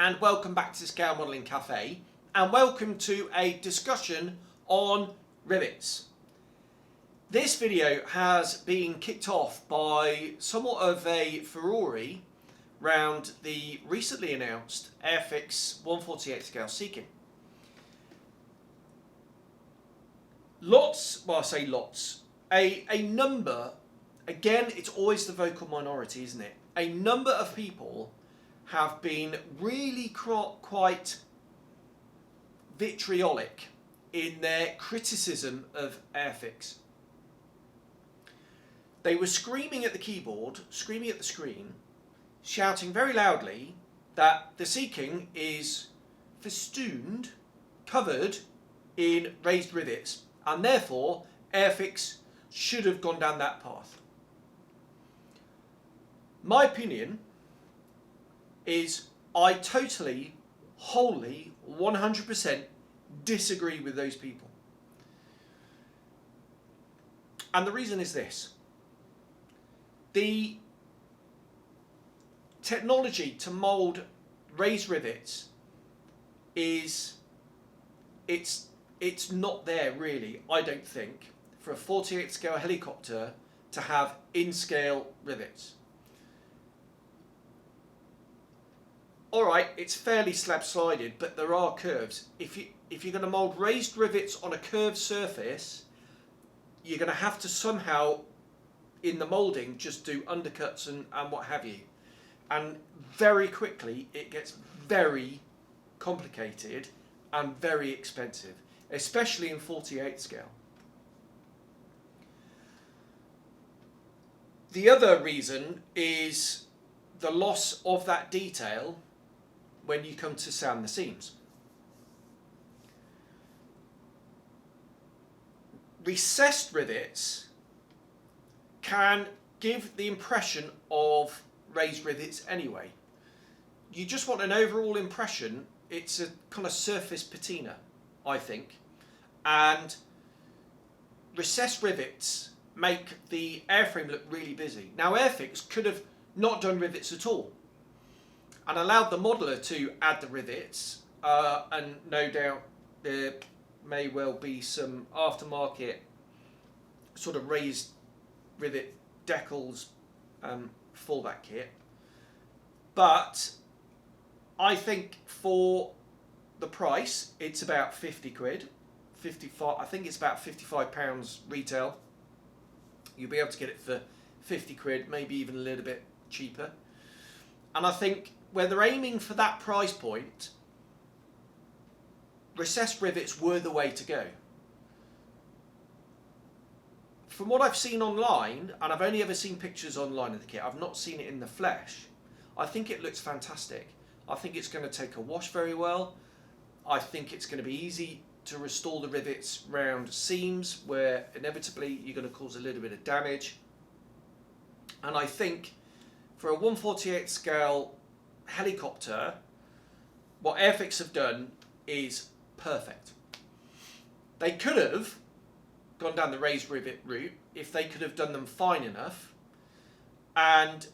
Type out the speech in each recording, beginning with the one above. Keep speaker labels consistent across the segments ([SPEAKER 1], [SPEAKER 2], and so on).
[SPEAKER 1] and welcome back to the Scale Modelling Cafe, and welcome to a discussion on rivets. This video has been kicked off by somewhat of a furore around the recently announced Airfix 1/48 scale seeking. A number, again, it's always the vocal minority, isn't it? A number of people have been really quite vitriolic in their criticism of Airfix. They were screaming at the keyboard, screaming at the screen, shouting very loudly that the seeking is festooned, covered in raised rivets, and therefore Airfix should have gone down that path. My opinion is I totally, wholly, 100% disagree with those people. And the reason is this. The technology to mould raised rivets it's not there really, I don't think, for a 48 scale helicopter to have in-scale rivets. Alright, it's fairly slab-sided, but there are curves. If you're going to mould raised rivets on a curved surface, you're going to have to somehow, in the moulding, just do undercuts and what have you. And very quickly, it gets very complicated and very expensive, especially in 48 scale. The other reason is the loss of that detail when you come to sound the seams. Recessed rivets can give the impression of raised rivets anyway. You just want an overall impression. It's a kind of surface patina, I think. And recessed rivets make the airframe look really busy. Now Airfix could have not done rivets at all and allowed the modeller to add the rivets, and no doubt there may well be some aftermarket sort of raised rivet decals for that kit. But I think for the price, it's about 50 quid. 55, I think it's about £55 retail. You'll be able to get it for 50 quid, maybe even a little bit cheaper. And I think where they're aiming for that price point, recessed rivets were the way to go. From what I've seen online, and I've only ever seen pictures online of the kit, I've not seen it in the flesh, I think it looks fantastic. I think it's going to take a wash very well. I think it's going to be easy to restore the rivets round seams where inevitably you're going to cause a little bit of damage. And I think for a 1/48 scale helicopter, what Airfix have done is perfect. They could have gone down the raised rivet route if they could have done them fine enough, and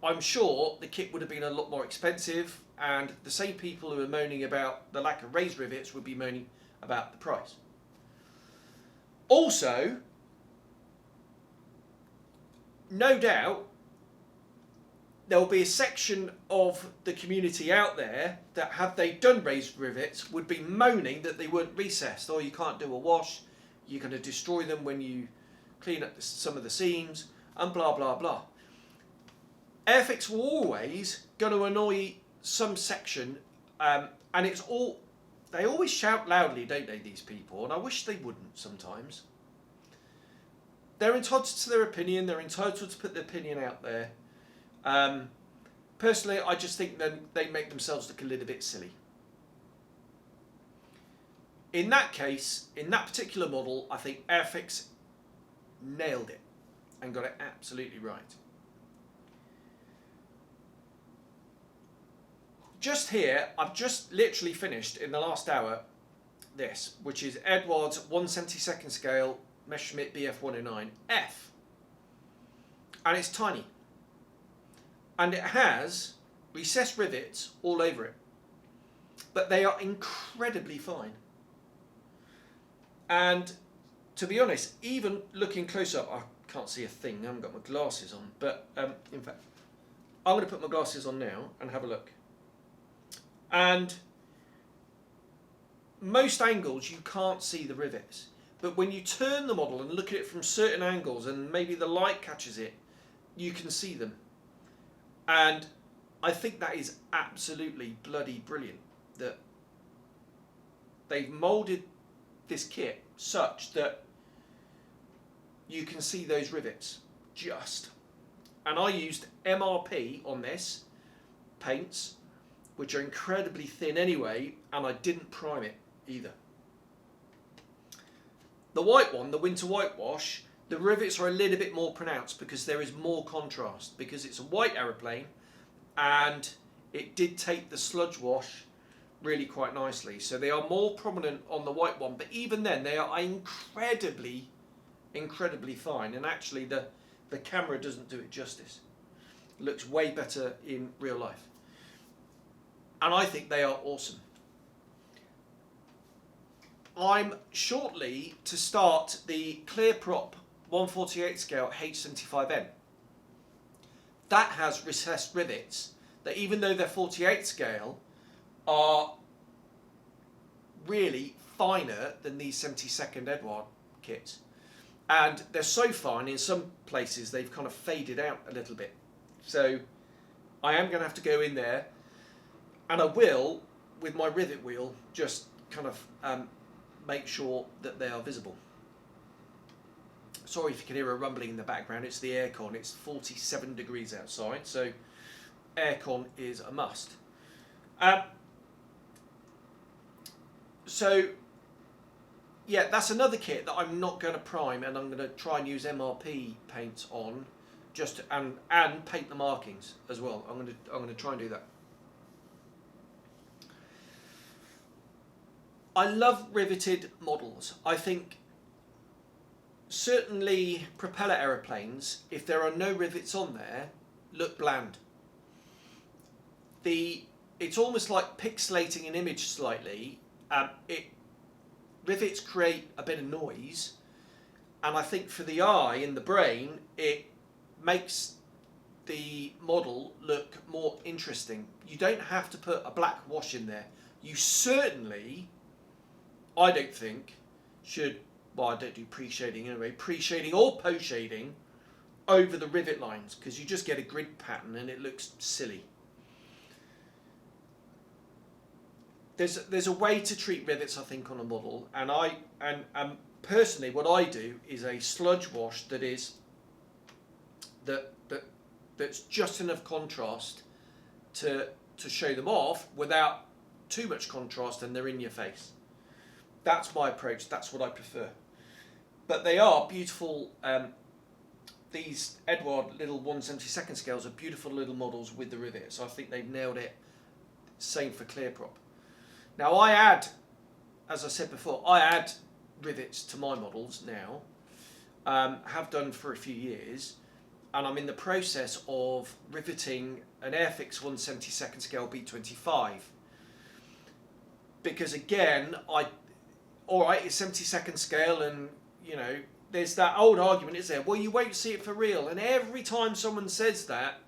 [SPEAKER 1] I'm sure the kit would have been a lot more expensive, and the same people who are moaning about the lack of raised rivets would be moaning about the price. Also, no doubt there will be a section of the community out there that, had they done raised rivets, would be moaning that they weren't recessed. Oh, you can't do a wash, you're going to destroy them when you clean up some of the seams, and blah blah blah. Airfix were always going to annoy some section, and it's all, they always shout loudly, don't they, these people, and I wish they wouldn't sometimes. They're entitled to their opinion, they're entitled to put their opinion out there. Personally, I just think that they make themselves look a little bit silly. In that case, in that particular model, I think Airfix nailed it and got it absolutely right. Just here, I've just literally finished in the last hour this, which is Edwards 1/72 scale Messerschmitt BF109F. And it's tiny. And it has recessed rivets all over it, but they are incredibly fine. And to be honest, even looking close up, I can't see a thing. I haven't got my glasses on, but in fact, I'm going to put my glasses on now and have a look. And most angles you can't see the rivets, but when you turn the model and look at it from certain angles and maybe the light catches it, you can see them. And I think that is absolutely bloody brilliant that they've moulded this kit such that you can see those rivets just. And I used MRP on this paints, which are incredibly thin anyway, and I didn't prime it either. The white one, the winter whitewash, the rivets are a little bit more pronounced because there is more contrast, because it's a white aeroplane and it did take the sludge wash really quite nicely. So they are more prominent on the white one, but even then they are incredibly fine, and actually the camera doesn't do it justice. It looks way better in real life. And I think they are awesome. I'm shortly to start the Clear Prop 1/48 scale H75N. That has recessed rivets that, even though they're 48 scale, are really finer than these 72nd Edouard kits. And they're so fine, in some places they've kind of faded out a little bit. So I am going to have to go in there, and I will, with my rivet wheel, just kind of make sure that they are visible. Sorry if you can hear a rumbling in the background, it's the aircon. It's 47 degrees outside, so aircon is a must. So yeah, that's another kit that I'm not going to prime, and I'm going to try and use MRP paint on, just and paint the markings as well. I'm going to try and do that. I love riveted models. I think certainly propeller aeroplanes, if there are no rivets on there, look bland. It's almost like pixelating an image slightly. Rivets create a bit of noise, and I think for the eye and the brain, it makes the model look more interesting. You don't have to put a black wash in there. You certainly, I don't think, should, well, I don't do pre-shading anyway, pre-shading or post-shading over the rivet lines, because you just get a grid pattern and it looks silly. There's a way to treat rivets, I think, on a model, and personally what I do is a sludge wash that's just enough contrast to show them off without too much contrast and they're in your face. That's my approach. That's what I prefer. But they are beautiful. These Edouard little 1/72 scales are beautiful little models with the rivets. I think they've nailed it. Same for Clear Prop. Now I add, as I said before, I add rivets to my models now. Have done for a few years, and I'm in the process of riveting an Airfix 1/72 scale B25. Because again, alright, it's 72nd scale, and you know, there's that old argument, is there? Well, you won't see it for real, and every time someone says that,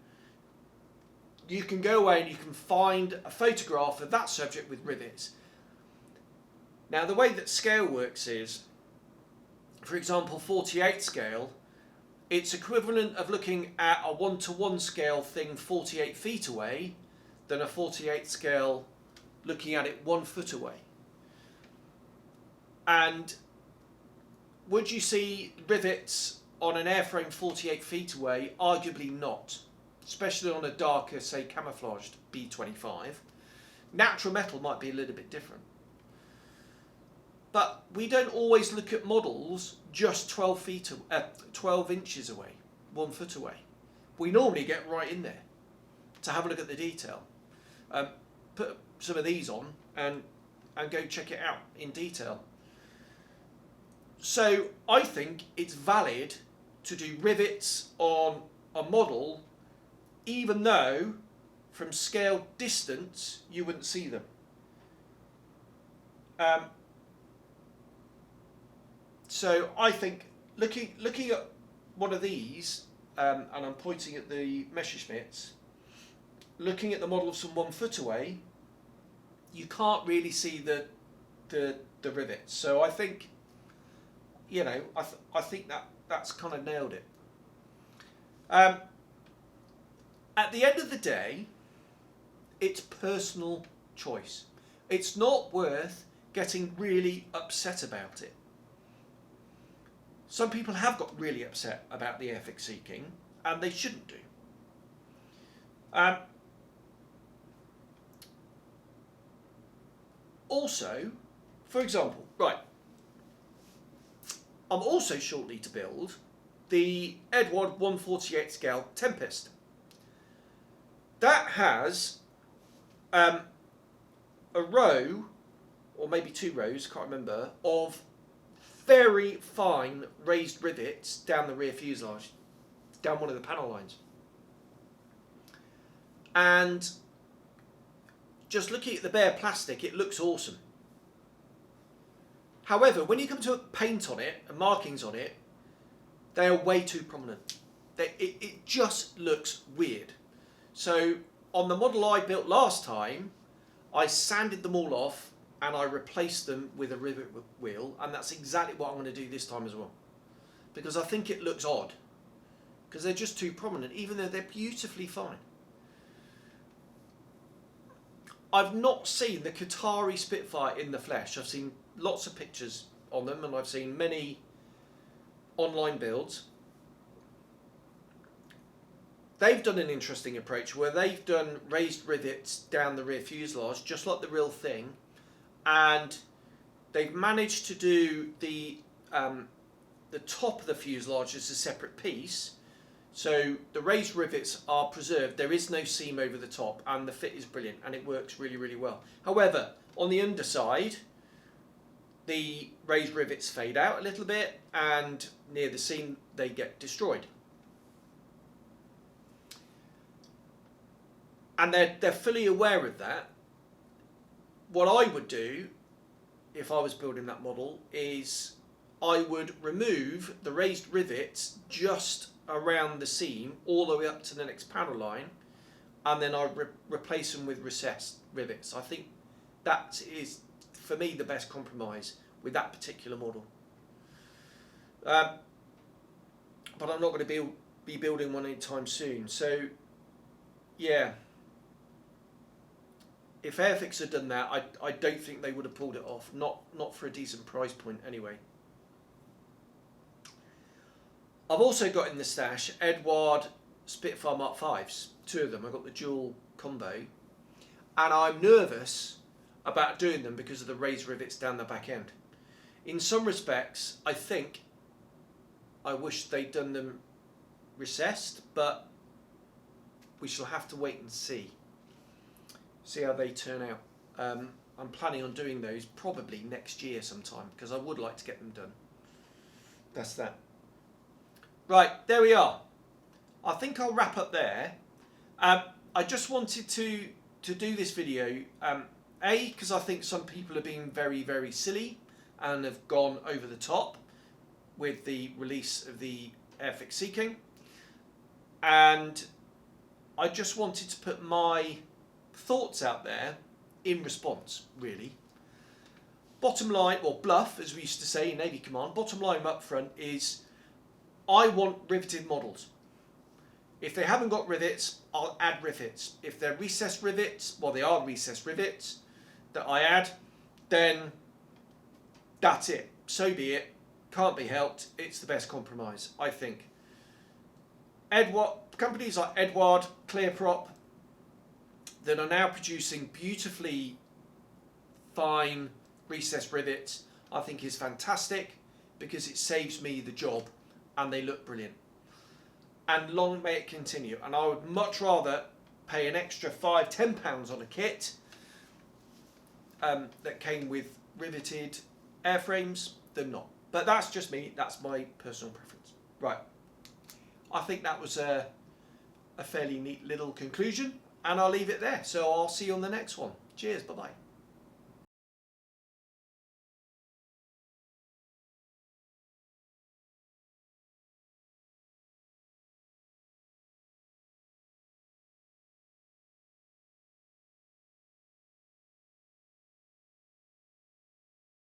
[SPEAKER 1] you can go away and you can find a photograph of that subject with rivets. Now, the way that scale works is, for example, 48 scale, it's equivalent of looking at a 1:1 scale thing 48 feet away than a 48 scale looking at it 1 foot away. And would you see rivets on an airframe 48 feet away? Arguably not. Especially on a darker, say, camouflaged B25. Natural metal might be a little bit different. But we don't always look at models just 12 inches away, 1 foot away. We normally get right in there to have a look at the detail. Put some of these on and go check it out in detail. So I think it's valid to do rivets on a model, even though from scale distance, you wouldn't see them. So I think looking at one of these, and I'm pointing at the Messerschmitts, looking at the model some 1 foot away, you can't really see the rivets. So I think, you know, I think that's kind of nailed it. At the end of the day, it's personal choice. It's not worth getting really upset about it. Some people have got really upset about the airfix seeking, and they shouldn't do. Also, for example, right, I'm also shortly to build the Edward 1/48 scale Tempest. That has a row, or maybe 2 rows, can't remember, of very fine raised rivets down the rear fuselage, down one of the panel lines. And just looking at the bare plastic, it looks awesome. However, when you come to paint on it and markings on it, they are way too prominent. It just looks weird. So on the model I built last time, I sanded them all off and I replaced them with a rivet wheel, and that's exactly what I'm going to do this time as well. Because I think it looks odd. Because they're just too prominent, even though they're beautifully fine. I've not seen the Qatari Spitfire in the flesh. I've seen lots of pictures on them, and I've seen many online builds. They've done an interesting approach where they've done raised rivets down the rear fuselage, just like the real thing, and they've managed to do the top of the fuselage as a separate piece. So the raised rivets are preserved. There is no seam over the top, and the fit is brilliant, and it works really, really well. However, on the underside, the raised rivets fade out a little bit, and near the seam they get destroyed. And they're fully aware of that. What I would do, if I was building that model, is I would remove the raised rivets just around the seam all the way up to the next panel line, and then I replace them with recessed rivets. I think that is, for me, the best compromise with that particular model. But I'm not going to be building one anytime soon. So, yeah. If Airfix had done that, I don't think they would have pulled it off. Not for a decent price point anyway. I've also got in the stash Edward Spitfire Mark 5s, 2 of them. I've got the dual combo, and I'm nervous about doing them because of the raised rivets down the back end. In some respects, I think I wish they'd done them recessed, but we shall have to wait and see how they turn out. I'm planning on doing those probably next year sometime, because I would like to get them done. That's that. Right, there we are. I think I'll wrap up there. I just wanted to do this video, A, because I think some people are being very, very silly and have gone over the top with the release of the Airfix Seeking. And I just wanted to put my thoughts out there in response, really. Bottom line, or bluff, as we used to say in Navy Command, bottom line up front is I want riveted models. If they haven't got rivets, I'll add rivets. If they're recessed rivets, well, they are recessed rivets that I add, then that's it. So be it. Can't be helped. It's the best compromise, I think. Companies like Edward, Clearprop, that are now producing beautifully fine recessed rivets, I think is fantastic, because it saves me the job and they look brilliant. And long may it continue. And I would much rather pay an extra £5–10 on a kit that came with riveted airframes than not. But that's just me. That's my personal preference. Right. I think that was a fairly neat little conclusion. and I'll leave it there. So I'll see you on the next one. Cheers. Bye bye.